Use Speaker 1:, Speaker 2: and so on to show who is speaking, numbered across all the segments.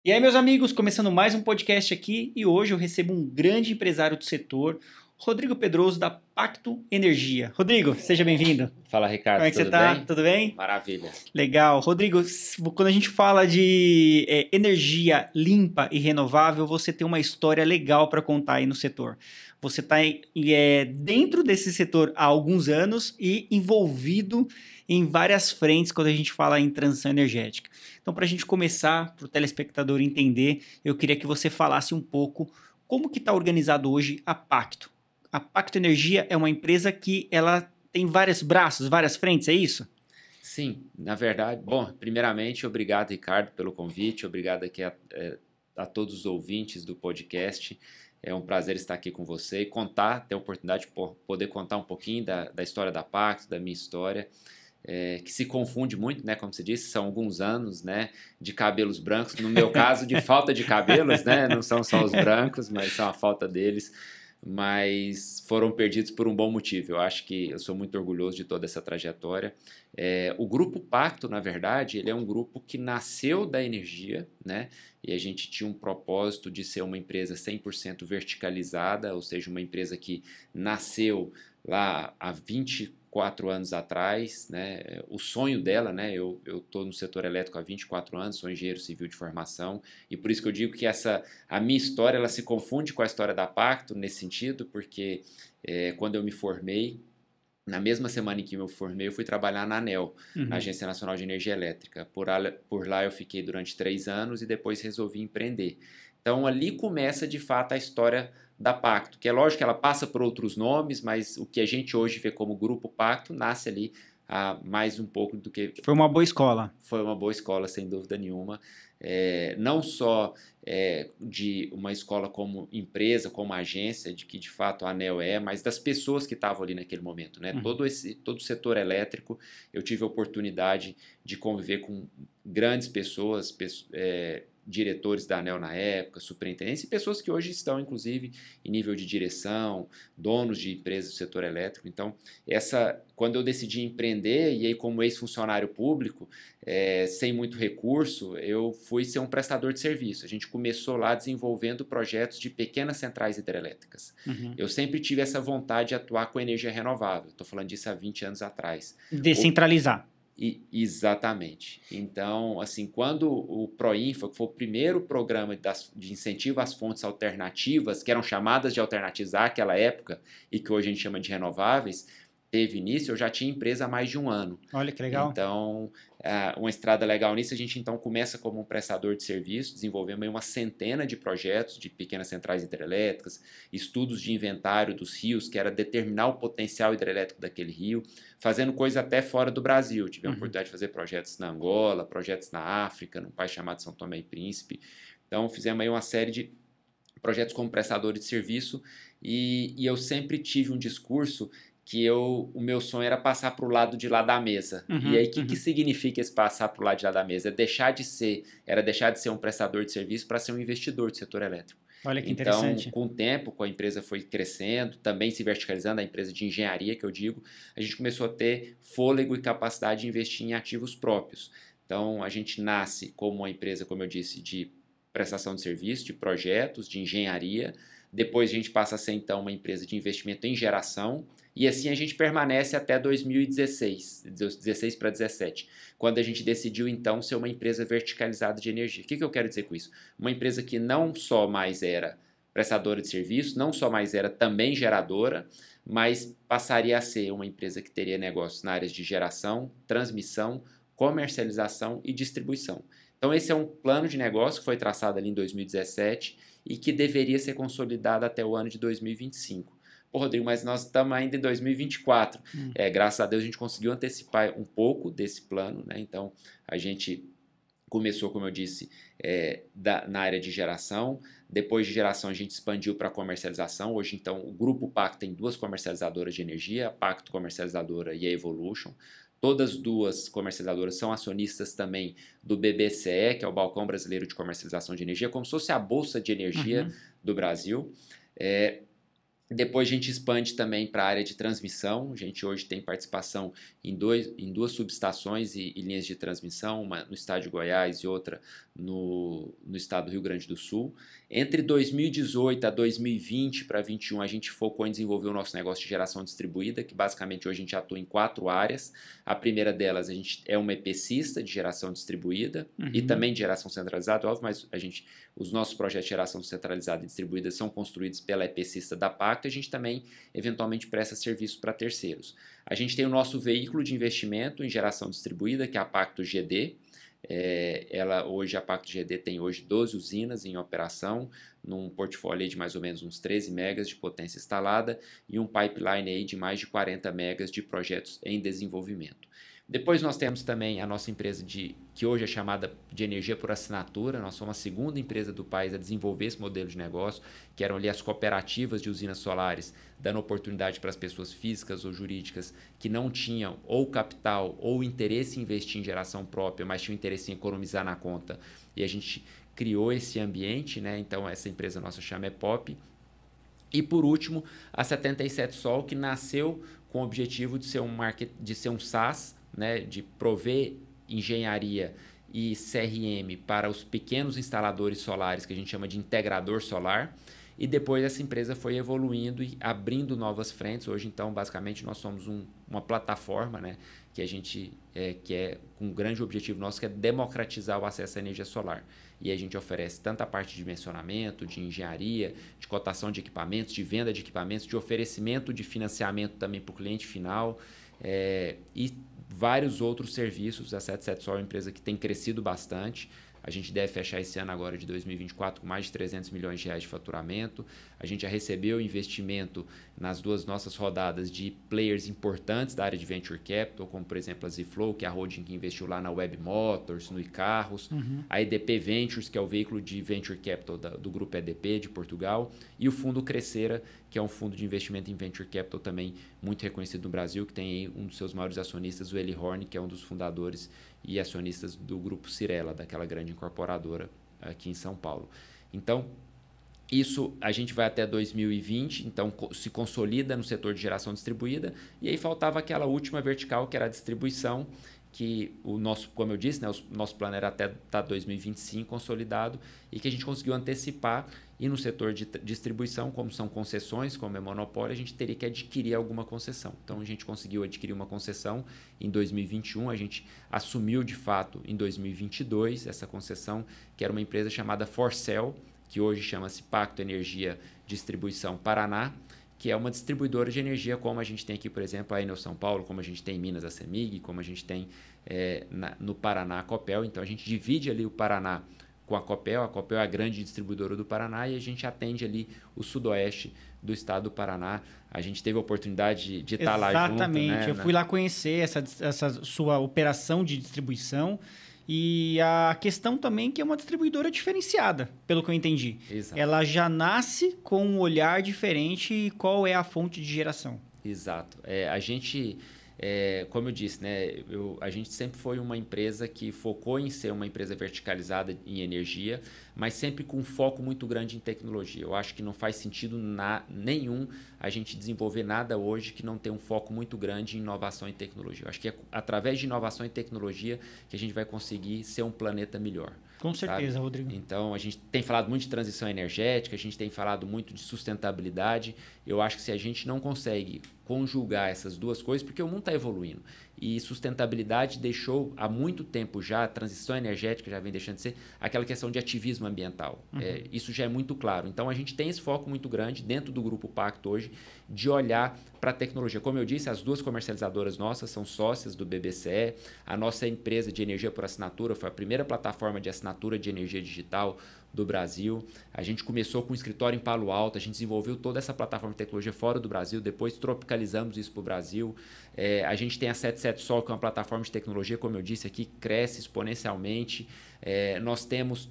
Speaker 1: E aí, meus amigos, começando mais um podcast aqui e hoje eu recebo um grande empresário do setor, Rodrigo Pedroso, da Pacto Energia. Rodrigo, seja bem-vindo.
Speaker 2: Fala,
Speaker 1: Como
Speaker 2: Ricardo,
Speaker 1: é que você
Speaker 2: tudo
Speaker 1: tá?
Speaker 2: bem?
Speaker 1: Tudo bem?
Speaker 2: Maravilha.
Speaker 1: Legal. Rodrigo, quando a gente fala de energia limpa e renovável, você tem uma história legal para contar aí no setor. Você está dentro desse setor há alguns anos e envolvido em várias frentes quando a gente fala em transição energética. Então, para a gente começar, para o telespectador entender, eu queria que você falasse um pouco como que está organizado hoje a Pacto. A Pacto Energia é uma empresa que ela tem vários braços, várias frentes, é isso?
Speaker 2: Sim, na verdade, bom, primeiramente, obrigado, Ricardo, pelo convite, obrigado aqui a todos os ouvintes do podcast. É um prazer estar aqui com você e ter a oportunidade de poder contar um pouquinho da história da Pacto, da minha história, que se confunde muito, né? Como você disse, são alguns anos, né? De cabelos brancos. No meu caso, de falta de cabelos, né? Não são só os brancos, mas são a falta deles. Mas foram perdidos por um bom motivo. Eu acho que eu sou muito orgulhoso de toda essa trajetória. O Grupo Pacto, na verdade, ele é um grupo que nasceu da energia, né? E a gente tinha um propósito de ser uma empresa 100% verticalizada, ou seja, uma empresa que nasceu lá há 24 anos atrás, né? O sonho dela, né? Eu estou no setor elétrico há 24 anos, sou engenheiro civil de formação, e por isso que eu digo que a minha história ela se confunde com a história da Pacto nesse sentido, porque quando eu me formei, na mesma semana em que eu me formei, eu fui trabalhar na ANEEL, na Agência Nacional de Energia Elétrica. Por lá eu fiquei durante 3 anos e depois resolvi empreender. Então ali começa de fato a história da Pacto, que é lógico que ela passa por outros nomes, mas o que a gente hoje vê como Grupo Pacto nasce ali há mais um pouco do que
Speaker 1: Foi uma boa escola.
Speaker 2: foi uma boa escola, sem dúvida nenhuma. Não só de uma escola como empresa, como agência, de que de fato a ANEEL mas das pessoas que estavam ali naquele momento. Né?
Speaker 1: Uhum.
Speaker 2: Todo o setor elétrico, eu tive a oportunidade de conviver com grandes pessoas, diretores da ANEEL na época, superintendentes e pessoas que hoje estão, inclusive, em nível de direção, donos de empresas do setor elétrico. Então, quando eu decidi empreender, e aí como ex-funcionário público, sem muito recurso, eu fui ser um prestador de serviço. A gente começou lá desenvolvendo projetos de pequenas centrais hidrelétricas.
Speaker 1: Uhum.
Speaker 2: Eu sempre tive essa vontade de atuar com energia renovável. Estou falando disso há 20 anos atrás.
Speaker 1: Descentralizar.
Speaker 2: Exatamente. Então, assim, quando o Proinfa, que foi o primeiro programa de incentivo às fontes alternativas, que eram chamadas de alternativas àquela época, e que hoje a gente chama de renováveis, teve início, eu já tinha empresa há mais de um ano.
Speaker 1: Olha que legal.
Speaker 2: Então, uma estrada legal nisso, a gente então começa como um prestador de serviço, desenvolvemos aí uma centena de projetos de pequenas centrais hidrelétricas, estudos de inventário dos rios, que era determinar o potencial hidrelétrico daquele rio, fazendo coisa até fora do Brasil. Tivemos a oportunidade de fazer projetos na Angola, projetos na África, num país chamado São Tomé e Príncipe. Então, fizemos aí uma série de projetos como prestador de serviço e eu sempre tive um discurso que o meu sonho era passar para o lado de lá da mesa. E aí, o que significa esse passar para o lado de lá da mesa? Deixar de ser um prestador de serviço para ser um investidor do setor elétrico.
Speaker 1: Olha que
Speaker 2: Então,
Speaker 1: interessante.
Speaker 2: com o tempo, com a empresa foi crescendo, também se verticalizando, a empresa de engenharia que eu digo, a gente começou a ter fôlego e capacidade de investir em ativos próprios. Então, a gente nasce como uma empresa, como eu disse, de prestação de serviço, de projetos, de engenharia. Depois a gente passa a ser, então, uma empresa de investimento em geração. E assim a gente permanece até 2016, 16 para 17, quando a gente decidiu, então, ser uma empresa verticalizada de energia. O que eu quero dizer com isso? Uma empresa que não só mais era prestadora de serviço, não só mais era também geradora, mas passaria a ser uma empresa que teria negócios na área de geração, transmissão, comercialização e distribuição. Então esse é um plano de negócio que foi traçado ali em 2017 e que deveria ser consolidado até o ano de 2025. Pô, Rodrigo, mas nós estamos ainda em 2024. Graças a Deus a gente conseguiu antecipar um pouco desse plano, né? Então a gente começou, como eu disse, na área de geração. Depois de geração, a gente expandiu para comercialização. Hoje, então, o Grupo Pacto tem 2 comercializadoras de energia, a Pacto Comercializadora e a Evolution. Todas 2 comercializadoras são acionistas também do BBCE, que é o Balcão Brasileiro de Comercialização de Energia, como se fosse a Bolsa de Energia do Brasil. Depois a gente expande também para a área de transmissão. A gente hoje tem participação em duas subestações e linhas de transmissão, uma no estado de Goiás e outra no estado do Rio Grande do Sul. Entre 2018 a 2020 para 2021, a gente focou em desenvolver o nosso negócio de geração distribuída, que basicamente hoje a gente atua em 4 áreas. A primeira delas, a gente é uma EPCista de geração distribuída e também de geração centralizada, óbvio, mas os nossos projetos de geração centralizada e distribuída são construídos pela EPCista da Pacto, e a gente também eventualmente presta serviço para terceiros. A gente tem o nosso veículo de investimento em geração distribuída, que é a Pacto GD. Hoje a Pacto GD tem hoje 12 usinas em operação, num portfólio de mais ou menos uns 13 megas de potência instalada e um pipeline aí de mais de 40 megas de projetos em desenvolvimento. Depois nós temos também a nossa empresa que hoje é chamada de energia por assinatura. Nós somos a segunda empresa do país a desenvolver esse modelo de negócio, que eram ali as cooperativas de usinas solares, dando oportunidade para as pessoas físicas ou jurídicas que não tinham ou capital ou interesse em investir em geração própria, mas tinham interesse em economizar na conta. E a gente criou esse ambiente, né? Então essa empresa nossa chama EPOP. E por último, a 77 Sol, que nasceu com o objetivo de ser um SaaS, né, de prover engenharia e CRM para os pequenos instaladores solares, que a gente chama de integrador solar. E depois essa empresa foi evoluindo e abrindo novas frentes. Hoje, então, basicamente, nós somos uma plataforma, né, que a gente que é um grande objetivo nosso, que é democratizar o acesso à energia solar. E a gente oferece tanto a parte de dimensionamento, de engenharia, de cotação de equipamentos, de venda de equipamentos, de oferecimento de financiamento também para o cliente final, e vários outros serviços. A 77 Sol é uma empresa que tem crescido bastante. A gente deve fechar esse ano agora de 2024 com mais de 300 milhões de reais de faturamento. A gente já recebeu investimento nas 2 nossas rodadas de players importantes da área de Venture Capital, como por exemplo a Zflow, que é a holding que investiu lá na Web Motors, no iCarros, a EDP Ventures, que é o veículo de Venture Capital do grupo EDP de Portugal, e o fundo Crescera, que é um fundo de investimento em Venture Capital também muito reconhecido no Brasil, que tem aí um dos seus maiores acionistas, o Eli Horn, que é um dos fundadores e acionistas do grupo Cirela, daquela grande incorporadora aqui em São Paulo. Então, isso a gente vai até 2020, então se consolida no setor de geração distribuída, e aí faltava aquela última vertical, que era a distribuição, que como eu disse, né, o nosso plano era até 2025 consolidado, e que a gente conseguiu antecipar. E no setor de distribuição, como são concessões, como é monopólio, a gente teria que adquirir alguma concessão. Então a gente conseguiu adquirir uma concessão em 2021, a gente assumiu de fato em 2022 essa concessão, que era uma empresa chamada Forcel, que hoje chama-se Pacto Energia Distribuição Paraná, que é uma distribuidora de energia, como a gente tem aqui, por exemplo, a Enel São Paulo, como a gente tem em Minas a CEMIG, como a gente tem no Paraná a Copel. Então a gente divide ali o Paraná com a Copel é a grande distribuidora do Paraná, e a gente atende ali o sudoeste do estado do Paraná. A gente teve a oportunidade de estar lá junto.
Speaker 1: Exatamente, eu fui lá conhecer essa sua operação de distribuição. E a questão também que é uma distribuidora diferenciada, pelo que eu entendi.
Speaker 2: Exato.
Speaker 1: Ela já nasce com um olhar diferente e qual é a fonte de geração.
Speaker 2: Exato. A gente, como eu disse, né, a gente sempre foi uma empresa que focou em ser uma empresa verticalizada em energia, mas sempre com um foco muito grande em tecnologia. Eu acho que não faz sentido nenhum a gente desenvolver nada hoje que não tenha um foco muito grande em inovação e tecnologia. Eu acho que é através de inovação e tecnologia que a gente vai conseguir ser um planeta melhor.
Speaker 1: Com certeza,
Speaker 2: sabe?
Speaker 1: Rodrigo.
Speaker 2: Então, a gente tem falado muito de transição energética, a gente tem falado muito de sustentabilidade. Eu acho que se a gente não consegue conjugar essas duas coisas, porque o mundo está evoluindo, e sustentabilidade deixou há muito tempo já, a transição energética já vem deixando de ser aquela questão de ativismo ambiental. Isso já é muito claro. Então, a gente tem esse foco muito grande dentro do Grupo Pacto hoje de olhar para a tecnologia. Como eu disse, as 2 comercializadoras nossas são sócias do BBCE. A nossa empresa de energia por assinatura foi a primeira plataforma de assinatura de energia digital do Brasil. A gente começou com um escritório em Palo Alto, a gente desenvolveu toda essa plataforma de tecnologia fora do Brasil, depois tropicalizamos isso para o Brasil. A gente tem a 77 Sol, que é uma plataforma de tecnologia, como eu disse aqui, cresce exponencialmente. Nós temos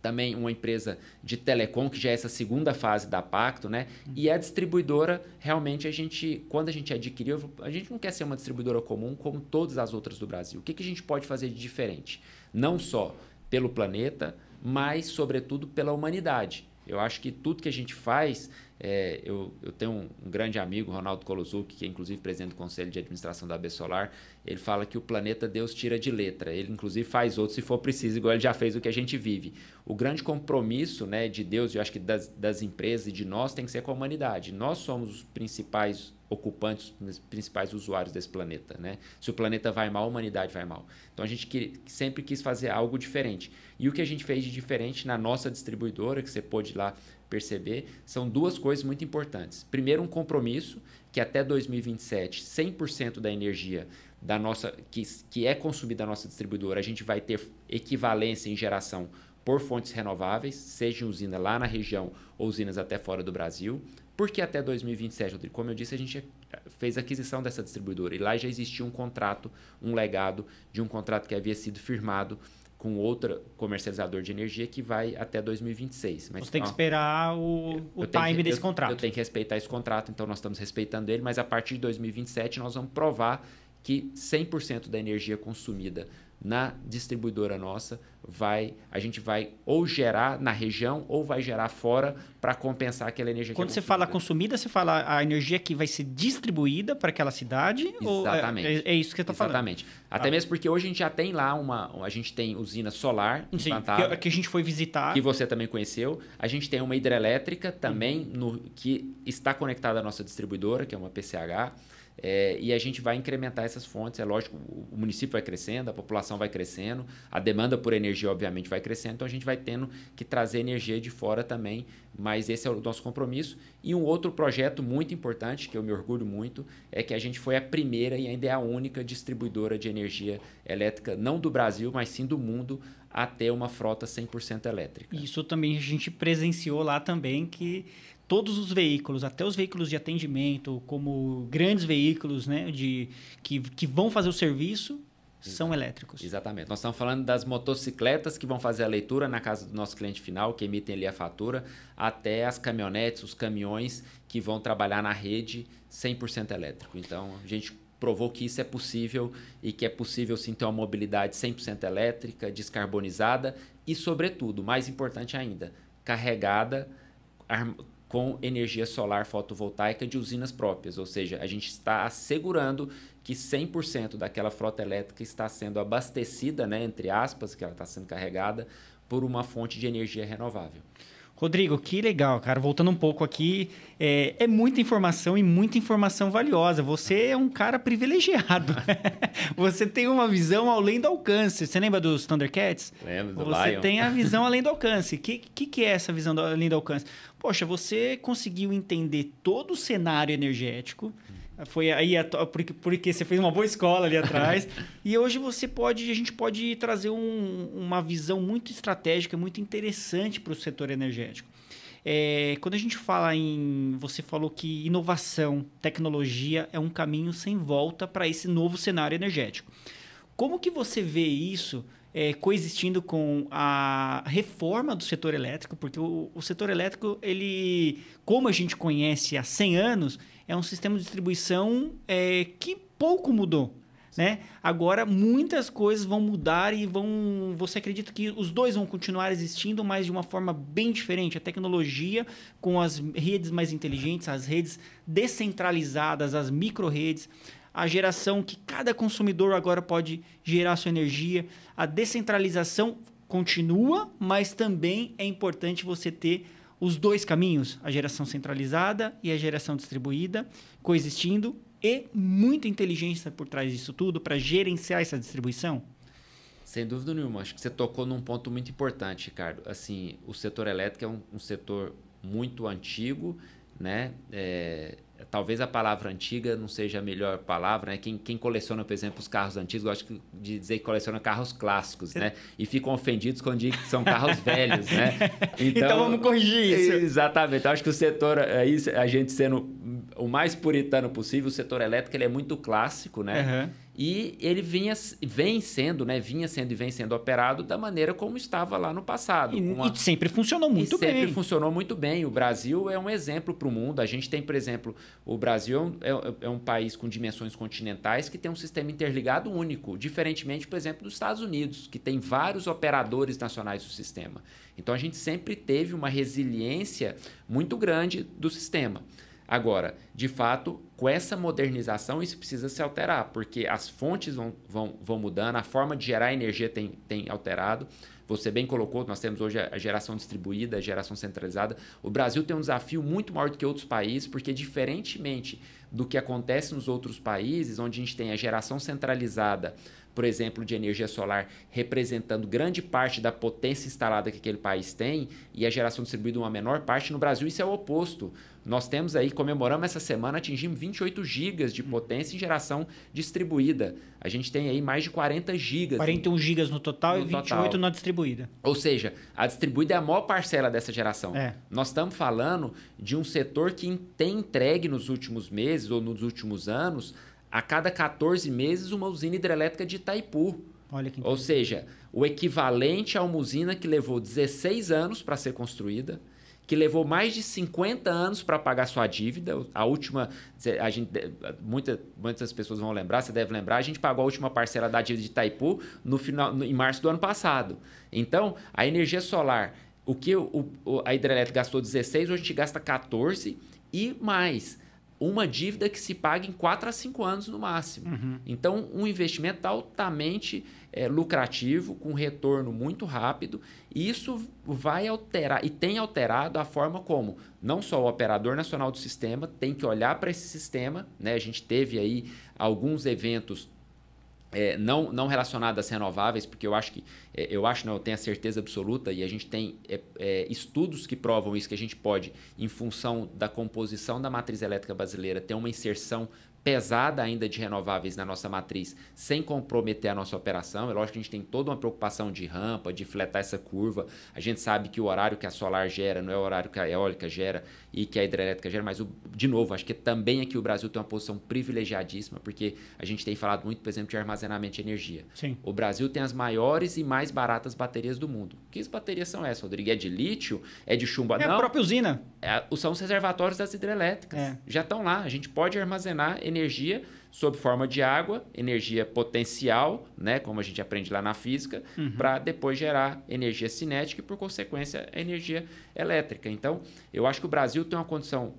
Speaker 2: também uma empresa de telecom, que já é essa segunda fase da Pacto, né? E a distribuidora, realmente, quando a gente adquiriu, a gente não quer ser uma distribuidora comum como todas as outras do Brasil. O que a gente pode fazer de diferente? Não só pelo planeta, mas, sobretudo, pela humanidade. Eu acho que tudo que a gente faz Eu tenho um grande amigo, Ronaldo Colozuc, que é inclusive presidente do Conselho de Administração da Absolar. Ele fala que o planeta Deus tira de letra. Ele inclusive faz outro se for preciso, igual ele já fez o que a gente vive. O grande compromisso, né, de Deus, eu acho que das empresas e de nós, tem que ser com a humanidade. Nós somos os principais ocupantes, os principais usuários desse planeta, né? Se o planeta vai mal, a humanidade vai mal. Então a gente sempre quis fazer algo diferente. E o que a gente fez de diferente na nossa distribuidora, que você pôde lá perceber, são duas coisas muito importantes. Primeiro, um compromisso que até 2027, 100% da energia da nossa, que é consumida da nossa distribuidora, a gente vai ter equivalência em geração por fontes renováveis, seja usina lá na região ou usinas até fora do Brasil. Por que até 2027, Rodrigo? Como eu disse, a gente fez a aquisição dessa distribuidora e lá já existia um contrato, um legado de um contrato que havia sido firmado com outro comercializador de energia que vai até 2026. Mas,
Speaker 1: você tem que esperar o time desse contrato.
Speaker 2: Eu tenho que respeitar esse contrato, então nós estamos respeitando ele, mas a partir de 2027 nós vamos provar que 100% da energia consumida na distribuidora nossa a gente vai ou gerar na região ou vai gerar fora para compensar aquela energia
Speaker 1: Quando
Speaker 2: que
Speaker 1: você fala consumida, você fala a energia que vai ser distribuída para aquela cidade?
Speaker 2: Exatamente.
Speaker 1: Ou é isso que você está falando?
Speaker 2: Exatamente. Até mesmo porque hoje a gente já tem lá a gente tem usina solar implantada.
Speaker 1: Que a gente foi visitar.
Speaker 2: Que você também conheceu. A gente tem uma hidrelétrica também que está conectada à nossa distribuidora, que é uma PCH. E a gente vai incrementar essas fontes. É lógico, o município vai crescendo, a população vai crescendo, a demanda por energia, obviamente, vai crescendo. Então, a gente vai tendo que trazer energia de fora também, mas esse é o nosso compromisso. E um outro projeto muito importante, que eu me orgulho muito, é que a gente foi a primeira e ainda é a única distribuidora de energia elétrica, não do Brasil, mas sim do mundo, a ter uma frota 100% elétrica.
Speaker 1: Isso também a gente presenciou lá também, que todos os veículos, até os veículos de atendimento, como grandes veículos, né, que vão fazer o serviço, são elétricos.
Speaker 2: Exatamente. Nós estamos falando das motocicletas que vão fazer a leitura na casa do nosso cliente final, que emitem ali a fatura, até as caminhonetes, os caminhões que vão trabalhar na rede 100% elétrico. Então, a gente provou que isso é possível e que é possível sim ter uma mobilidade 100% elétrica, descarbonizada e, sobretudo, mais importante ainda, carregada com energia solar fotovoltaica de usinas próprias, ou seja, a gente está assegurando que 100% daquela frota elétrica está sendo abastecida, né, entre aspas, que ela está sendo carregada por uma fonte de energia renovável.
Speaker 1: Rodrigo, que legal, cara. Voltando um pouco aqui, é muita informação e muita informação valiosa. Você é um cara privilegiado. Você tem uma visão além do alcance. Você lembra dos Thundercats?
Speaker 2: Lembro, do
Speaker 1: Você
Speaker 2: Lion.
Speaker 1: tem a visão além do alcance. O que é essa visão além do alcance? Poxa, você conseguiu entender todo o cenário energético. Foi aí porque você fez uma boa escola ali atrás. E hoje a gente pode trazer uma visão muito estratégica, muito interessante para o setor energético. Quando a gente fala você falou que inovação, tecnologia é um caminho sem volta para esse novo cenário energético. Como que você vê isso coexistindo com a reforma do setor elétrico? Porque o setor elétrico, ele, como a gente conhece há 100 anos, é um sistema de distribuição que pouco mudou, né? Agora, muitas coisas vão mudar e você acredita que os dois vão continuar existindo, mas de uma forma bem diferente? A tecnologia com as redes mais inteligentes, as redes descentralizadas, as micro-redes, a geração que cada consumidor agora pode gerar sua energia. A descentralização continua, mas também é importante você ter os dois caminhos, a geração centralizada e a geração distribuída, coexistindo, e muita inteligência por trás disso tudo para gerenciar essa distribuição?
Speaker 2: Sem dúvida nenhuma. Acho que você tocou num ponto muito importante, Ricardo. Assim, o setor elétrico é um setor muito antigo, né? Talvez a palavra antiga não seja a melhor palavra, né? Quem coleciona, por exemplo, os carros antigos, gosta de dizer que coleciona carros clássicos, né? E ficam ofendidos quando dizem que são carros velhos, né?
Speaker 1: Então vamos corrigir isso.
Speaker 2: Exatamente. Eu acho que o setor, a gente sendo o mais puritano possível. O setor elétrico ele é muito clássico, né?
Speaker 1: Uhum.
Speaker 2: E ele vem sendo e vem sendo operado da maneira como estava lá no passado.
Speaker 1: E sempre funcionou muito bem.
Speaker 2: Sempre funcionou muito bem. O Brasil é um exemplo para o mundo. A gente tem, por exemplo, o Brasil é um país com dimensões continentais que tem um sistema interligado único, diferentemente, por exemplo, dos Estados Unidos, que tem vários operadores nacionais do sistema. Então, a gente sempre teve uma resiliência muito grande do sistema. Agora, de fato, com essa modernização, isso precisa se alterar, porque as fontes vão mudando, a forma de gerar energia tem alterado. Você bem colocou, nós temos hoje a geração distribuída, a geração centralizada. O Brasil tem um desafio muito maior do que outros países, porque diferentemente do que acontece nos outros países, onde a gente tem a geração centralizada, por exemplo, de energia solar, representando grande parte da potência instalada que aquele país tem, e a geração distribuída uma menor parte, no Brasil isso é o oposto. Nós temos aí, comemoramos essa semana, atingimos 28 gigas de potência em geração distribuída. A gente tem aí mais de 40 gigas.
Speaker 1: 41 gigas no total e 28 na distribuída.
Speaker 2: Ou seja, a distribuída é a maior parcela dessa geração. Nós estamos falando de um setor que tem entregue nos últimos meses ou nos últimos anos, a cada 14 meses, uma usina hidrelétrica de Itaipu.
Speaker 1: Olha que
Speaker 2: Ou seja, o equivalente a uma usina que levou 16 anos para ser construída, que levou mais de 50 anos para pagar sua dívida. A última, muitas pessoas vão lembrar, você deve lembrar, a gente pagou a última parcela da dívida de Itaipu em março do ano passado. Então, a energia solar, o que a hidrelétrica gastou 16, hoje a gente gasta 14 e mais. Uma dívida que se paga em 4 a 5 anos no máximo.
Speaker 1: Uhum.
Speaker 2: Então, um investimento altamente lucrativo, com retorno muito rápido, e isso vai alterar e tem alterado a forma como não só o operador nacional do sistema tem que olhar para esse sistema, né? A gente teve aí alguns eventos não relacionado às renováveis, porque eu tenho a certeza absoluta, e a gente tem estudos que provam isso, que a gente pode, em função da composição da matriz elétrica brasileira, ter uma inserção pesada ainda de renováveis na nossa matriz, sem comprometer a nossa operação. É lógico que a gente tem toda uma preocupação de rampa, de fletar essa curva. A gente sabe que o horário que a solar gera não é o horário que a eólica gera e que a hidrelétrica gera, mas, de novo, acho que também aqui o Brasil tem uma posição privilegiadíssima, porque a gente tem falado muito, por exemplo, de armazenamento de energia.
Speaker 1: Sim.
Speaker 2: O Brasil tem as maiores e mais baratas baterias do mundo. Que baterias são essas, Rodrigo? É de lítio? É de chumbo?
Speaker 1: Não, a própria usina.
Speaker 2: São os reservatórios das hidrelétricas. Já estão lá. A gente pode armazenar energia sob forma de água, energia potencial, né, como a gente aprende lá na física, para depois gerar energia cinética e, por consequência, energia elétrica. Então, eu acho que o Brasil tem uma condição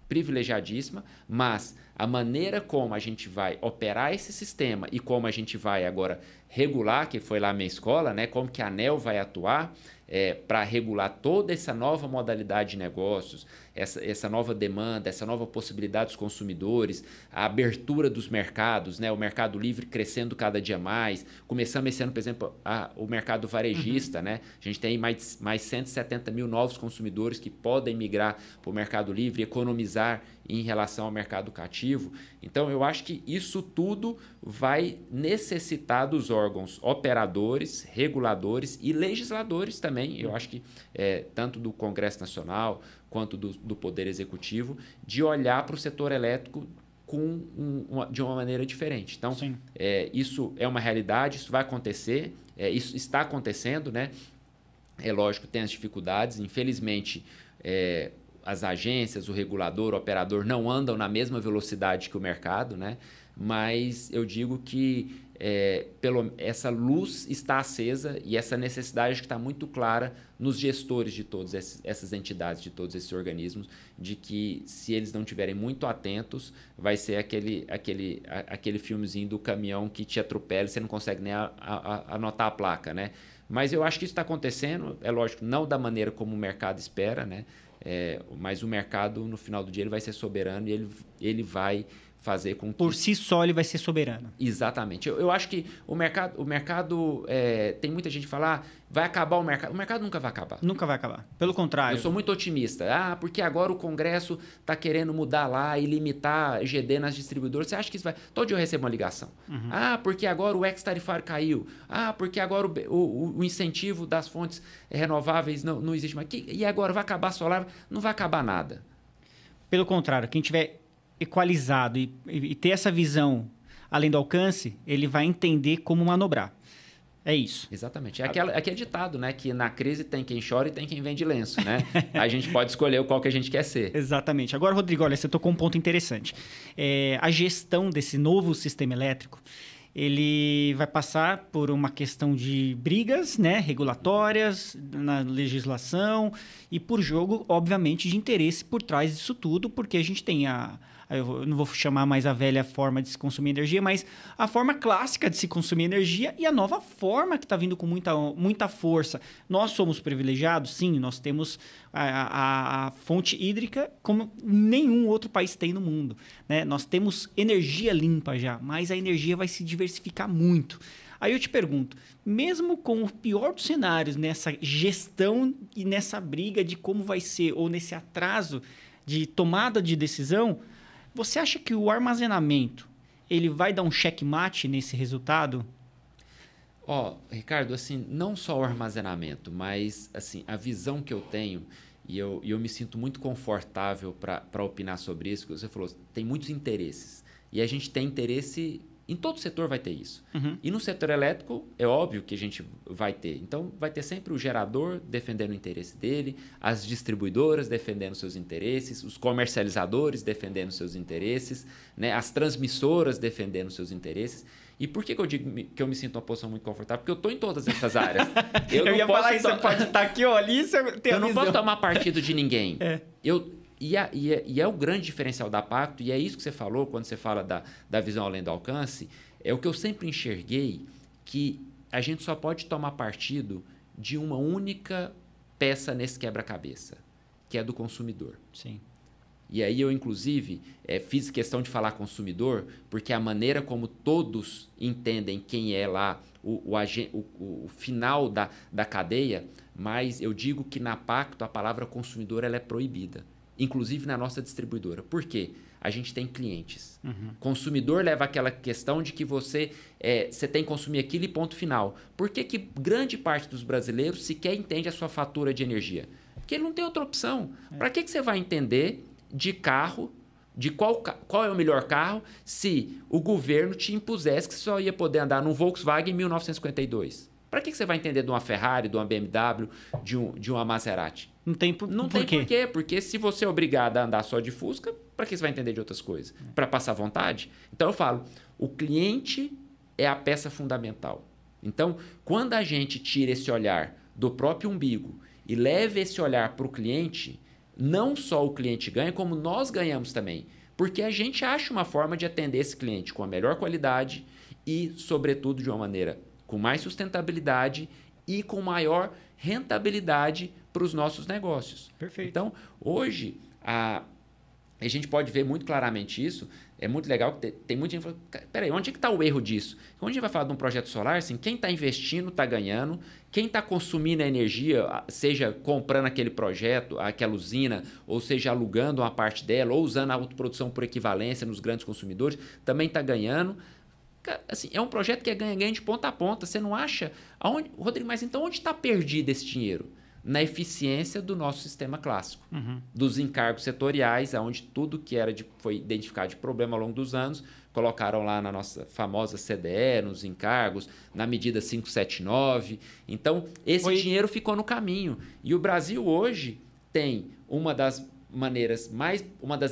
Speaker 2: privilegiadíssima, mas a maneira como a gente vai operar esse sistema e como a gente vai agora regular, que foi lá a minha escola, né, como que a ANEEL vai atuar para regular toda essa nova modalidade de negócios, essa nova demanda, essa nova possibilidade dos consumidores, a abertura dos mercados, né? O mercado livre crescendo cada dia mais. Começamos esse ano, por exemplo, o mercado varejista. Né? A gente tem mais 170 mil novos consumidores que podem migrar para o mercado livre, economizar em relação ao mercado cativo. Então, eu acho que isso tudo vai necessitar dos órgãos operadores, reguladores e legisladores também. Eu acho que tanto do Congresso Nacional quanto do Poder Executivo, de olhar para o setor elétrico de uma maneira diferente. Então, isso é uma realidade, isso vai acontecer, isso está acontecendo, né? É lógico, tem as dificuldades, infelizmente, as agências, o regulador, o operador não andam na mesma velocidade que o mercado, né? Mas eu digo que essa luz está acesa e essa necessidade que está muito clara nos gestores de todas essas entidades, de todos esses organismos, de que se eles não estiverem muito atentos, vai ser aquele filmezinho do caminhão que te atropela e você não consegue nem anotar a placa, né? Mas eu acho que isso está acontecendo, é lógico, não da maneira como o mercado espera, né? Mas o mercado, no final do dia, ele vai ser soberano e ele vai fazer com que...
Speaker 1: Por si só, ele vai ser soberano.
Speaker 2: Exatamente. Eu acho que o mercado tem muita gente que fala, vai acabar o mercado. O mercado nunca vai acabar.
Speaker 1: Nunca vai acabar. Pelo contrário.
Speaker 2: Eu sou muito otimista. Porque agora o Congresso está querendo mudar lá e limitar GD nas distribuidoras. Você acha que isso vai... Todo dia eu recebo uma ligação. Porque agora o ex-tarifário caiu. Porque agora o incentivo das fontes renováveis não existe mais. E agora vai acabar solar? Não vai acabar nada.
Speaker 1: Pelo contrário, quem tiver equalizado e ter essa visão além do alcance, ele vai entender como manobrar. É isso.
Speaker 2: Exatamente. Aqui é ditado, né? Que na crise tem quem chora e tem quem vende lenço, né? A gente pode escolher qual que a gente quer ser.
Speaker 1: Exatamente. Agora, Rodrigo, olha, você tocou um ponto interessante. A gestão desse novo sistema elétrico, ele vai passar por uma questão de brigas, né, regulatórias na legislação e por jogo, obviamente, de interesse por trás disso tudo, porque a gente tem eu não vou chamar mais a velha forma de se consumir energia, mas a forma clássica de se consumir energia e a nova forma que está vindo com muita força. Nós somos privilegiados? Sim, nós temos a fonte hídrica como nenhum outro país tem no mundo, né? Nós temos energia limpa já, mas a energia vai se diversificar muito. Aí eu te pergunto, mesmo com o pior dos cenários nessa gestão e nessa briga de como vai ser, ou nesse atraso de tomada de decisão, você acha que o armazenamento ele vai dar um checkmate nesse resultado?
Speaker 2: Ricardo, assim, não só o armazenamento, mas assim, a visão que eu tenho, e eu me sinto muito confortável para opinar sobre isso, que você falou, tem muitos interesses. E a gente tem interesse, em todo setor vai ter isso.
Speaker 1: Uhum.
Speaker 2: E no setor elétrico, é óbvio que a gente vai ter. Então, vai ter sempre o gerador defendendo o interesse dele, as distribuidoras defendendo seus interesses, os comercializadores defendendo seus interesses, né? As transmissoras defendendo seus interesses. E por que eu digo que eu me sinto numa posição muito confortável? Porque eu estou em todas essas áreas.
Speaker 1: Eu ia falar isso, você pode estar aqui ou ali, você tem a
Speaker 2: Eu não
Speaker 1: visão.
Speaker 2: posso tomar partido de ninguém. E é o grande diferencial da Pacto, e é isso que você falou quando você fala da visão além do alcance, é o que eu sempre enxerguei, que a gente só pode tomar partido de uma única peça nesse quebra-cabeça, que é do consumidor.
Speaker 1: Sim.
Speaker 2: E aí eu, inclusive, fiz questão de falar consumidor, porque a maneira como todos entendem quem é lá o final da cadeia, mas eu digo que na Pacto a palavra consumidor ela é proibida. Inclusive na nossa distribuidora. Por quê? A gente tem clientes.
Speaker 1: Uhum.
Speaker 2: Consumidor leva aquela questão de que você tem que consumir aquilo e ponto final. Por que grande parte dos brasileiros sequer entende a sua fatura de energia? Porque ele não tem outra opção. Para que você vai entender de carro, de qual é o melhor carro, se o governo te impusesse que você só ia poder andar num Volkswagen em 1952? Para que você vai entender de uma Ferrari, de uma BMW, de uma Maserati?
Speaker 1: Não tem por quê.
Speaker 2: Porque se você é obrigado a andar só de Fusca, para que você vai entender de outras coisas? Para passar vontade? Então eu falo, o cliente é a peça fundamental. Então, quando a gente tira esse olhar do próprio umbigo e leva esse olhar para o cliente, não só o cliente ganha, como nós ganhamos também. Porque a gente acha uma forma de atender esse cliente com a melhor qualidade e, sobretudo, de uma maneira com mais sustentabilidade e com maior rentabilidade para os nossos negócios.
Speaker 1: Perfeito.
Speaker 2: Então, hoje, a gente pode ver muito claramente isso. É muito legal que tem muita gente falando, peraí, onde é que está o erro disso? Quando a gente vai falar de um projeto solar, assim, quem está investindo está ganhando, quem está consumindo a energia, seja comprando aquele projeto, aquela usina, ou seja alugando uma parte dela, ou usando a autoprodução por equivalência nos grandes consumidores, também está ganhando. Assim, é um projeto que é ganha-ganha de ponta a ponta. Você não acha... Rodrigo, mas então onde está perdido esse dinheiro? Na eficiência do nosso sistema clássico.
Speaker 1: Uhum.
Speaker 2: Dos encargos setoriais, onde tudo que foi identificado de problema ao longo dos anos, colocaram lá na nossa famosa CDE, nos encargos, na medida 579. Então, esse dinheiro ficou no caminho. E o Brasil hoje tem uma das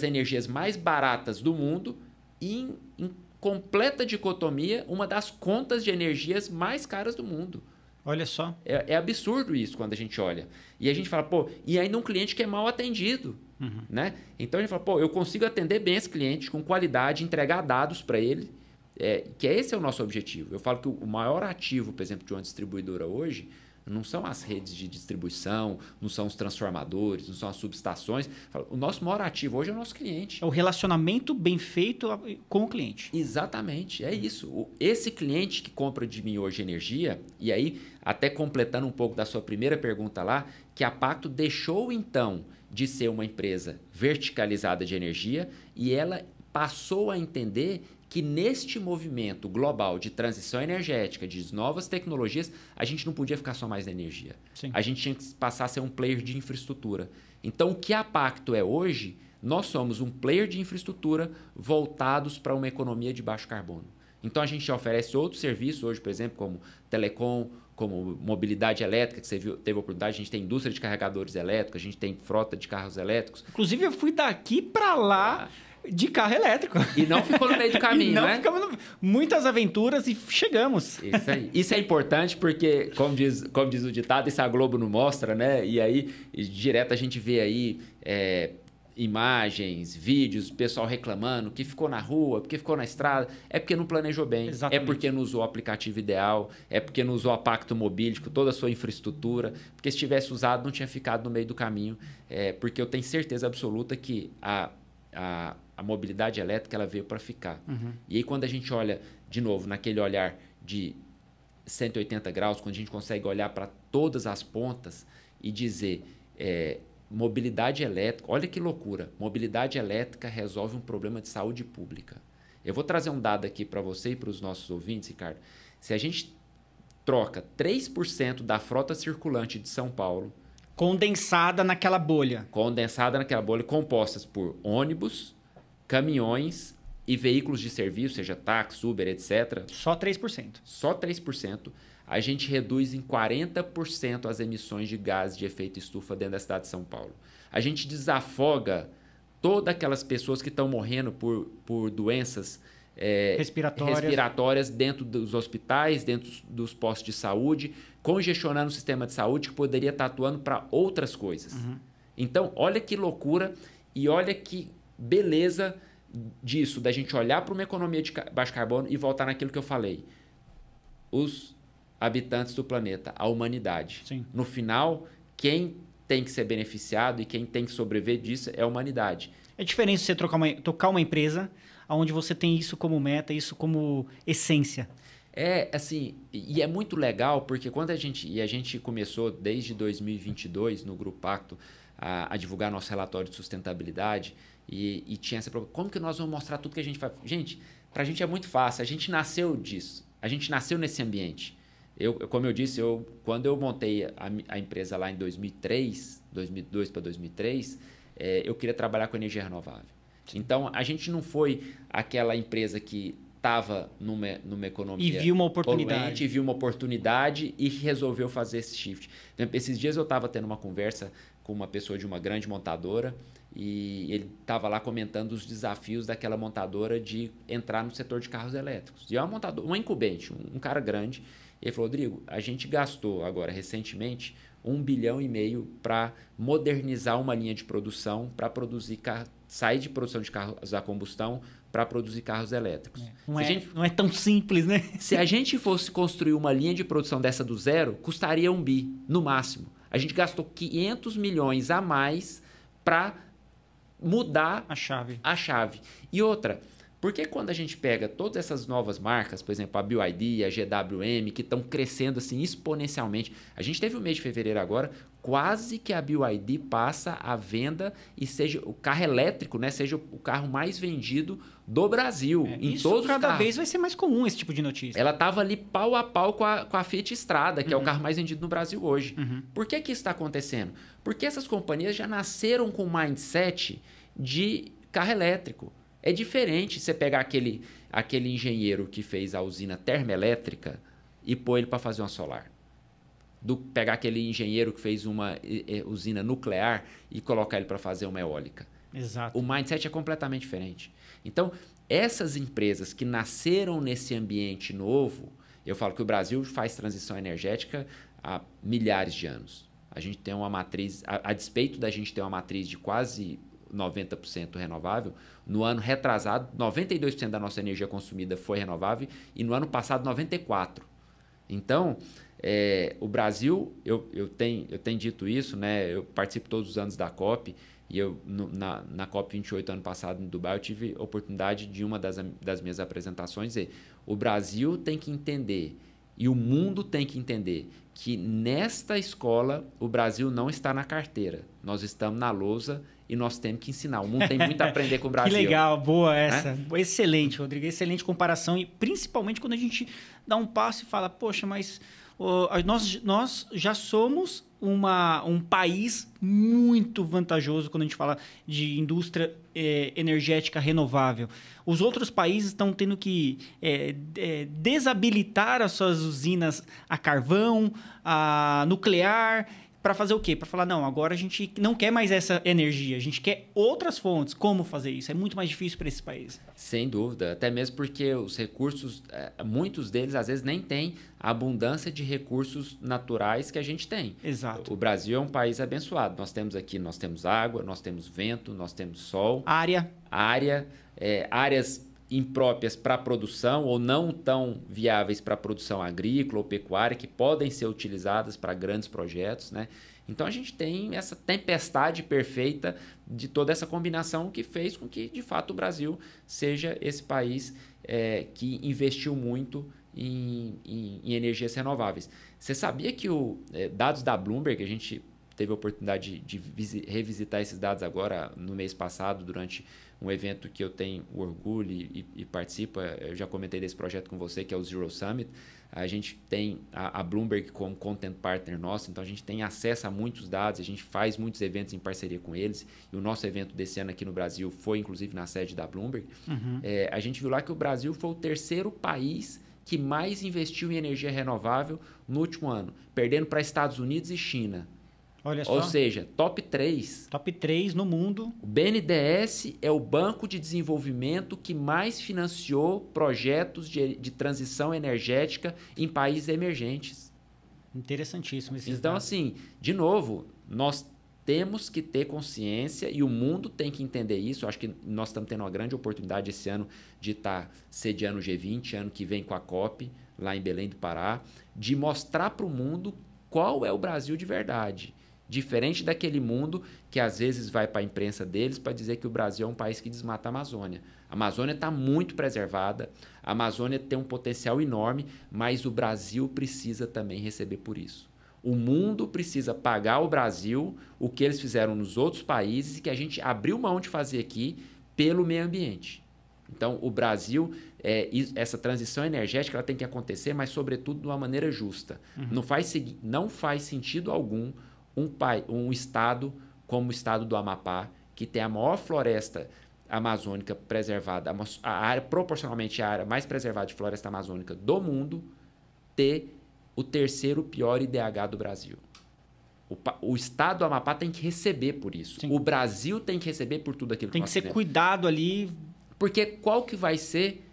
Speaker 2: energias mais baratas do mundo e em completa dicotomia, uma das contas de energias mais caras do mundo.
Speaker 1: Olha só.
Speaker 2: É absurdo isso quando a gente olha. E a gente fala, e ainda um cliente que é mal atendido.
Speaker 1: Uhum.
Speaker 2: Né? Então a gente fala, eu consigo atender bem esse cliente com qualidade, entregar dados para ele, que esse é o nosso objetivo. Eu falo que o maior ativo, por exemplo, de uma distribuidora hoje, não são as redes de distribuição, não são os transformadores, não são as subestações. O nosso maior ativo hoje é o nosso cliente.
Speaker 1: É o relacionamento bem feito com o cliente.
Speaker 2: Exatamente, é isso. Esse cliente que compra de mim hoje energia, e aí, até completando um pouco da sua primeira pergunta lá, que a Pacto deixou então de ser uma empresa verticalizada de energia e ela passou a entender que neste movimento global de transição energética, de novas tecnologias, a gente não podia ficar só mais na energia.
Speaker 1: Sim.
Speaker 2: A gente tinha que passar a ser um player de infraestrutura. Então, o que a Pacto é hoje, nós somos um player de infraestrutura voltados para uma economia de baixo carbono. Então, a gente oferece outros serviços hoje, por exemplo, como telecom, como mobilidade elétrica, que você teve a oportunidade, a gente tem indústria de carregadores elétricos, a gente tem frota de carros elétricos.
Speaker 1: Inclusive, eu fui daqui para lá de carro elétrico.
Speaker 2: E não ficou no meio do caminho, né?
Speaker 1: Muitas aventuras e chegamos.
Speaker 2: Isso aí. Isso é importante porque, como diz o ditado, isso a Globo não mostra, né? E aí, direto a gente vê aí imagens, vídeos, pessoal reclamando que ficou na rua, porque ficou na estrada. É porque não planejou bem.
Speaker 1: Exatamente.
Speaker 2: É porque não usou o aplicativo ideal. É porque não usou a Pacto Mobility, toda a sua infraestrutura. Porque se tivesse usado, não tinha ficado no meio do caminho. Porque eu tenho certeza absoluta que a mobilidade elétrica ela veio para ficar.
Speaker 1: Uhum.
Speaker 2: E aí, quando a gente olha, de novo, naquele olhar de 180 graus, quando a gente consegue olhar para todas as pontas e dizer mobilidade elétrica, olha que loucura, mobilidade elétrica resolve um problema de saúde pública. Eu vou trazer um dado aqui para você e para os nossos ouvintes, Ricardo. Se a gente troca 3% da frota circulante de São Paulo...
Speaker 1: Condensada naquela bolha,
Speaker 2: compostas por ônibus, caminhões e veículos de serviço, seja táxi, Uber, etc.
Speaker 1: Só 3%.
Speaker 2: Só 3%. A gente reduz em 40% as emissões de gases de efeito estufa dentro da cidade de São Paulo. A gente desafoga todas aquelas pessoas que estão morrendo por doenças respiratórias dentro dos hospitais, dentro dos postos de saúde, congestionando o sistema de saúde que poderia estar atuando para outras coisas.
Speaker 1: Uhum.
Speaker 2: Então, olha que loucura e olha que beleza disso, da gente olhar para uma economia de baixo carbono e voltar naquilo que eu falei. Os habitantes do planeta, a humanidade.
Speaker 1: Sim.
Speaker 2: No final, quem tem que ser beneficiado e quem tem que sobreviver disso é a humanidade.
Speaker 1: É diferente você tocar uma empresa onde você tem isso como meta, isso como essência.
Speaker 2: Assim, e é muito legal porque quando a gente começou desde 2022 no Grupo Pacto a divulgar nosso relatório de sustentabilidade e tinha essa preocupação, como que nós vamos mostrar tudo que a gente faz? Gente, pra gente é muito fácil, a gente nasceu disso, a gente nasceu nesse ambiente. Como eu disse, quando eu montei a empresa lá em 2002 para 2003, eu queria trabalhar com energia renovável. Então, a gente não foi aquela empresa que estava numa economia
Speaker 1: e viu uma oportunidade.
Speaker 2: Poluente, e viu uma oportunidade e resolveu fazer esse shift. Esses dias eu estava tendo uma conversa com uma pessoa de uma grande montadora e ele estava lá comentando os desafios daquela montadora de entrar no setor de carros elétricos. E é uma montadora, uma incumbente, um cara grande. E ele falou, Rodrigo, a gente gastou agora recentemente 1,5 bilhão para modernizar uma linha de produção para produzir sair de produção de carros a combustão para produzir carros elétricos.
Speaker 1: Não é tão simples, né?
Speaker 2: Se a gente fosse construir uma linha de produção dessa do zero, custaria 1 bi, no máximo. A gente gastou 500 milhões a mais para mudar a chave. E outra, porque quando a gente pega todas essas novas marcas, por exemplo, a BYD, a GWM, que estão crescendo assim exponencialmente. A gente teve o mês de fevereiro agora, quase que a BYD passa a venda e seja o carro elétrico, né, seja o carro mais vendido do Brasil. Em todos os carros.
Speaker 1: Cada vez vai ser mais comum esse tipo de notícia.
Speaker 2: Ela estava ali pau a pau com a Fiat Strada, que é o carro mais vendido no Brasil hoje.
Speaker 1: Uhum.
Speaker 2: Por que isso está acontecendo? Porque essas companhias já nasceram com o mindset de carro elétrico. É diferente você pegar aquele engenheiro que fez a usina termoelétrica e pôr ele para fazer uma solar. Pegar aquele engenheiro que fez uma usina nuclear e colocar ele para fazer uma eólica.
Speaker 1: Exato.
Speaker 2: O mindset é completamente diferente. Então, essas empresas que nasceram nesse ambiente novo, eu falo que o Brasil faz transição energética há milhares de anos. A gente tem uma matriz, a despeito da gente ter uma matriz de quase 90% renovável, no ano retrasado, 92% da nossa energia consumida foi renovável e no ano passado, 94%. Então, o Brasil, eu tenho dito isso, né? Eu participo todos os anos da COP e na COP 28 ano passado em Dubai eu tive a oportunidade de uma das minhas apresentações dizer, o Brasil tem que entender E o mundo tem que entender que nesta escola o Brasil não está na carteira. Nós estamos na lousa e nós temos que ensinar. O mundo tem muito a aprender com o Brasil.
Speaker 1: Que legal, boa essa. Excelente, Rodrigo. Excelente comparação. E principalmente quando a gente dá um passo e fala, poxa, mas nós já somos um país muito vantajoso quando a gente fala de indústria energética renovável. Os outros países estão tendo que desabilitar as suas usinas a carvão, a nuclear, para fazer o quê? Para falar, não, agora a gente não quer mais essa energia, a gente quer outras fontes. Como fazer isso? É muito mais difícil para esses países.
Speaker 2: Sem dúvida, até mesmo porque os recursos, muitos deles às vezes nem têm a abundância de recursos naturais que a gente tem.
Speaker 1: Exato.
Speaker 2: O Brasil é um país abençoado. Nós temos água, nós temos vento, nós temos sol. Áreas impróprias para a produção ou não tão viáveis para a produção agrícola ou pecuária, que podem ser utilizadas para grandes projetos, né? Então a gente tem essa tempestade perfeita de toda essa combinação que fez com que, de fato, o Brasil seja esse país que investiu muito em energias renováveis. Você sabia que dados da Bloomberg, a gente teve a oportunidade de revisitar esses dados agora no mês passado, durante um evento que eu tenho o orgulho e participo. Eu já comentei desse projeto com você, que é o Zero Summit. A gente tem a Bloomberg como content partner nosso, então a gente tem acesso a muitos dados, a gente faz muitos eventos em parceria com eles. E o nosso evento desse ano aqui no Brasil foi, inclusive, na sede da Bloomberg. Uhum. A gente viu lá que o Brasil foi o terceiro país que mais investiu em energia renovável no último ano, perdendo para Estados Unidos e China.
Speaker 1: Olha só.
Speaker 2: Ou seja, top 3.
Speaker 1: Top 3 no mundo.
Speaker 2: O BNDES é o banco de desenvolvimento que mais financiou projetos de transição energética em países emergentes.
Speaker 1: Interessantíssimo esse
Speaker 2: Então, assim, de novo, nós temos que ter consciência e o mundo tem que entender isso. Eu acho que nós estamos tendo uma grande oportunidade esse ano de estar sediando o G20, ano que vem com a COP, lá em Belém do Pará, de mostrar para o mundo qual é o Brasil de verdade. Diferente daquele mundo que às vezes vai para a imprensa deles para dizer que o Brasil é um país que desmata a Amazônia. A Amazônia está muito preservada, a Amazônia tem um potencial enorme, mas o Brasil precisa também receber por isso. O mundo precisa pagar ao Brasil o que eles fizeram nos outros países e que a gente abriu mão de fazer aqui pelo meio ambiente. Então, o Brasil, essa transição energética ela tem que acontecer, mas sobretudo de uma maneira justa. Uhum. Não faz sentido algum um estado como o estado do Amapá, que tem a maior floresta amazônica preservada, proporcionalmente a área mais preservada de floresta amazônica do mundo, ter o terceiro pior IDH do Brasil. O estado do Amapá tem que receber por isso. Sim. O Brasil tem que receber por tudo aquilo que nós fizemos.
Speaker 1: Tem que ser cuidado ali.
Speaker 2: Porque qual que vai ser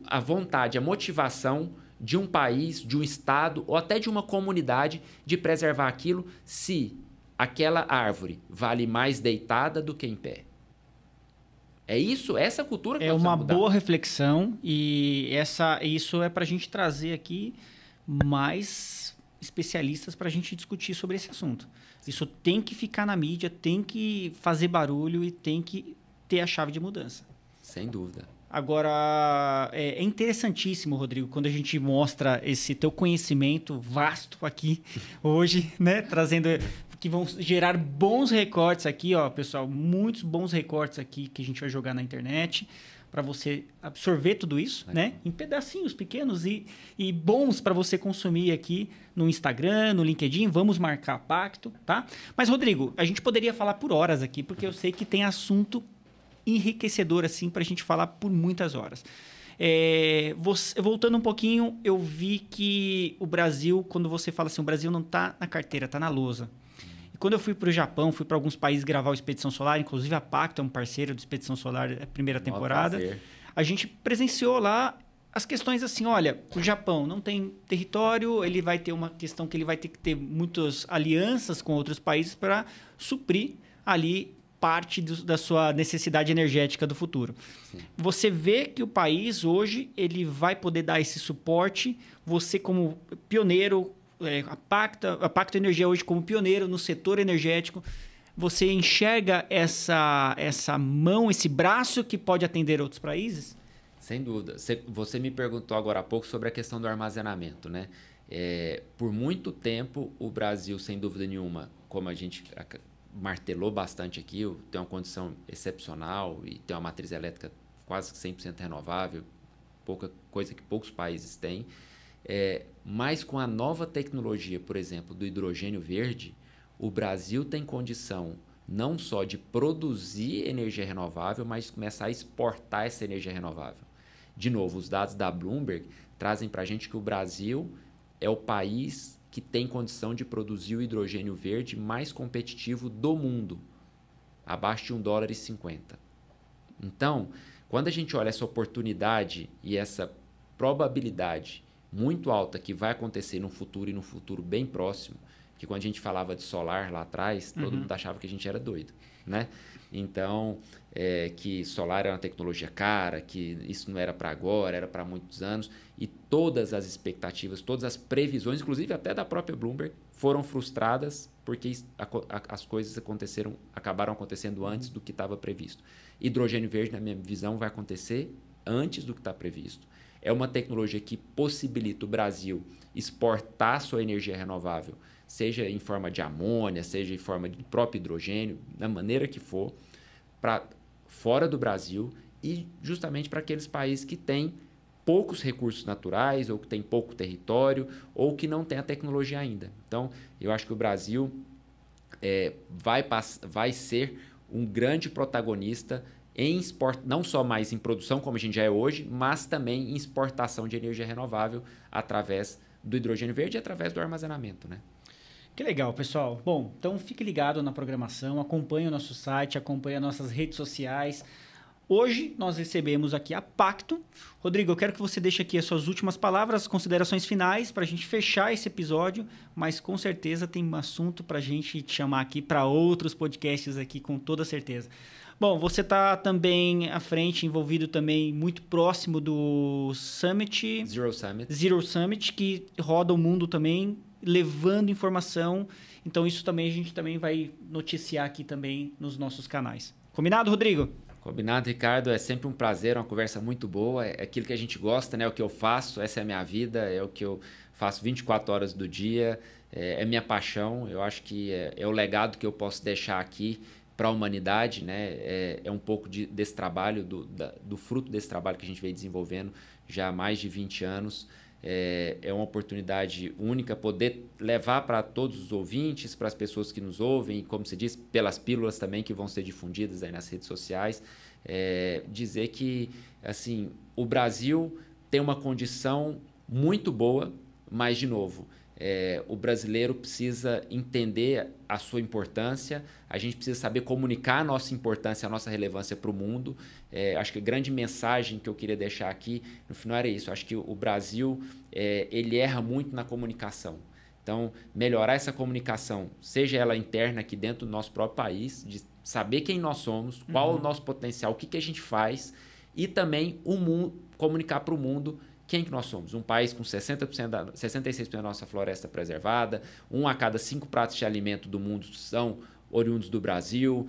Speaker 2: a vontade, a motivação de um país, de um estado ou até de uma comunidade de preservar aquilo se aquela árvore vale mais deitada do que em pé? É isso, essa cultura que nós
Speaker 1: uma
Speaker 2: mudar.
Speaker 1: Boa reflexão e isso é para a gente trazer aqui mais especialistas para a gente discutir sobre esse assunto. Isso tem que ficar na mídia, tem que fazer barulho e tem que ter a chave de mudança.
Speaker 2: Sem dúvida.
Speaker 1: Agora, é interessantíssimo, Rodrigo, quando a gente mostra esse teu conhecimento vasto aqui hoje, né? Trazendo que vão gerar bons recortes aqui, ó, pessoal, muitos bons recortes aqui que a gente vai jogar na internet para você absorver tudo isso, né? Em pedacinhos pequenos e bons para você consumir aqui no Instagram, no LinkedIn. Vamos marcar pacto, tá? Mas, Rodrigo, a gente poderia falar por horas aqui, porque eu sei que tem assunto enriquecedor assim para a gente falar por muitas horas. Voltando um pouquinho, eu vi que o Brasil, quando você fala assim, o Brasil não está na carteira, está na lousa. E quando eu fui para o Japão, fui para alguns países gravar o Expedição Solar, inclusive a Pacto é um parceiro do Expedição Solar, a primeira temporada. A gente presenciou lá as questões assim, olha, o Japão não tem território, ele vai ter uma questão que ele vai ter que ter muitas alianças com outros países para suprir ali parte da sua necessidade energética do futuro. Sim. Você vê que o país hoje ele vai poder dar esse suporte, você como pioneiro, a Pacto Energia hoje como pioneiro no setor energético, você enxerga essa mão, esse braço que pode atender outros países?
Speaker 2: Sem dúvida. Você me perguntou agora há pouco sobre a questão do armazenamento, né? Por muito tempo, o Brasil, sem dúvida nenhuma, como a gente martelou bastante aqui, tem uma condição excepcional e tem uma matriz elétrica quase 100% renovável, coisa que poucos países têm. Mas com a nova tecnologia, por exemplo, do hidrogênio verde, o Brasil tem condição não só de produzir energia renovável, mas começar a exportar essa energia renovável. De novo, os dados da Bloomberg trazem para a gente que o Brasil é o país que tem condição de produzir o hidrogênio verde mais competitivo do mundo, abaixo de $1,50. Então, quando a gente olha essa oportunidade e essa probabilidade muito alta que vai acontecer no futuro e no futuro bem próximo, que quando a gente falava de solar lá atrás, todo mundo achava que a gente era doido, né? Então, que solar era uma tecnologia cara, que isso não era para agora, era para muitos anos, e todas as expectativas, todas as previsões, inclusive até da própria Bloomberg, foram frustradas porque as coisas acabaram acontecendo antes do que estava previsto. Hidrogênio verde, na minha visão, vai acontecer antes do que está previsto. É uma tecnologia que possibilita o Brasil exportar sua energia renovável, seja em forma de amônia, seja em forma de próprio hidrogênio, da maneira que for, para fora do Brasil e justamente para aqueles países que têm poucos recursos naturais ou que têm pouco território ou que não têm a tecnologia ainda. Então, eu acho que o Brasil vai ser um grande protagonista em não só mais em produção, como a gente já é hoje, mas também em exportação de energia renovável através do hidrogênio verde e através do armazenamento, né?
Speaker 1: Que legal, pessoal. Bom, então fique ligado na programação, acompanhe o nosso site, acompanhe nossas redes sociais. Hoje nós recebemos aqui a Pacto. Rodrigo, eu quero que você deixe aqui as suas últimas palavras, as considerações finais para a gente fechar esse episódio, mas com certeza tem um assunto para a gente te chamar aqui para outros podcasts aqui, com toda certeza. Bom, você está também à frente, envolvido também muito próximo do Summit. Zero Summit, que roda o mundo também, levando informação. Então, isso também a gente também vai noticiar aqui também nos nossos canais. Combinado, Rodrigo?
Speaker 2: Combinado, Ricardo. É sempre um prazer, uma conversa muito boa. É aquilo que a gente gosta, né? É o que eu faço, essa é a minha vida, é o que eu faço 24 horas do dia, é minha paixão. Eu acho que é o legado que eu posso deixar aqui para a humanidade, né? É um pouco desse trabalho, do fruto desse trabalho que a gente vem desenvolvendo já há mais de 20 anos. É uma oportunidade única poder levar para todos os ouvintes, para as pessoas que nos ouvem, como se diz, pelas pílulas também que vão ser difundidas aí nas redes sociais, dizer que assim, o Brasil tem uma condição muito boa, mas, de novo, o brasileiro precisa entender a sua importância, a gente precisa saber comunicar a nossa importância, a nossa relevância para o mundo. Acho que a grande mensagem que eu queria deixar aqui no final era isso. Acho que o Brasil ele erra muito na comunicação. Então, melhorar essa comunicação, seja ela interna aqui dentro do nosso próprio país, de saber quem nós somos, qual o nosso potencial, o que a gente faz, e também comunicar para o mundo quem que nós somos. Um país com 66% da nossa floresta preservada, 1 a cada 5 pratos de alimento do mundo são oriundos do Brasil,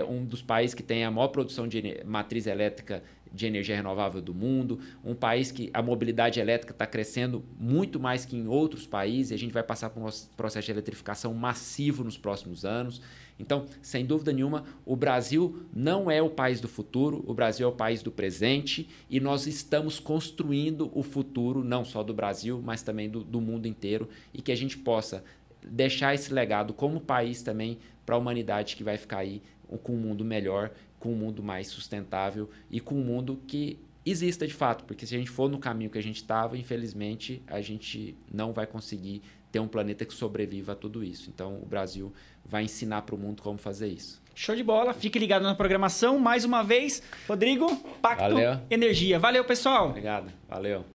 Speaker 2: um dos países que tem a maior produção de matriz elétrica de energia renovável do mundo, um país que a mobilidade elétrica está crescendo muito mais que em outros países, e a gente vai passar por um processo de eletrificação massivo nos próximos anos. Então, sem dúvida nenhuma, o Brasil não é o país do futuro, o Brasil é o país do presente, e nós estamos construindo o futuro não só do Brasil, mas também do mundo inteiro, e que a gente possa deixar esse legado como país também para a humanidade que vai ficar aí com um mundo melhor, com um mundo mais sustentável e com um mundo que exista de fato, porque se a gente for no caminho que a gente estava, infelizmente, a gente não vai conseguir ter um planeta que sobreviva a tudo isso. Então, o Brasil vai ensinar para o mundo como fazer isso.
Speaker 1: Show de bola, fique ligado na programação. Mais uma vez, Rodrigo, Pacto
Speaker 2: Valeu.
Speaker 1: Energia. Valeu, pessoal!
Speaker 2: Obrigado, valeu.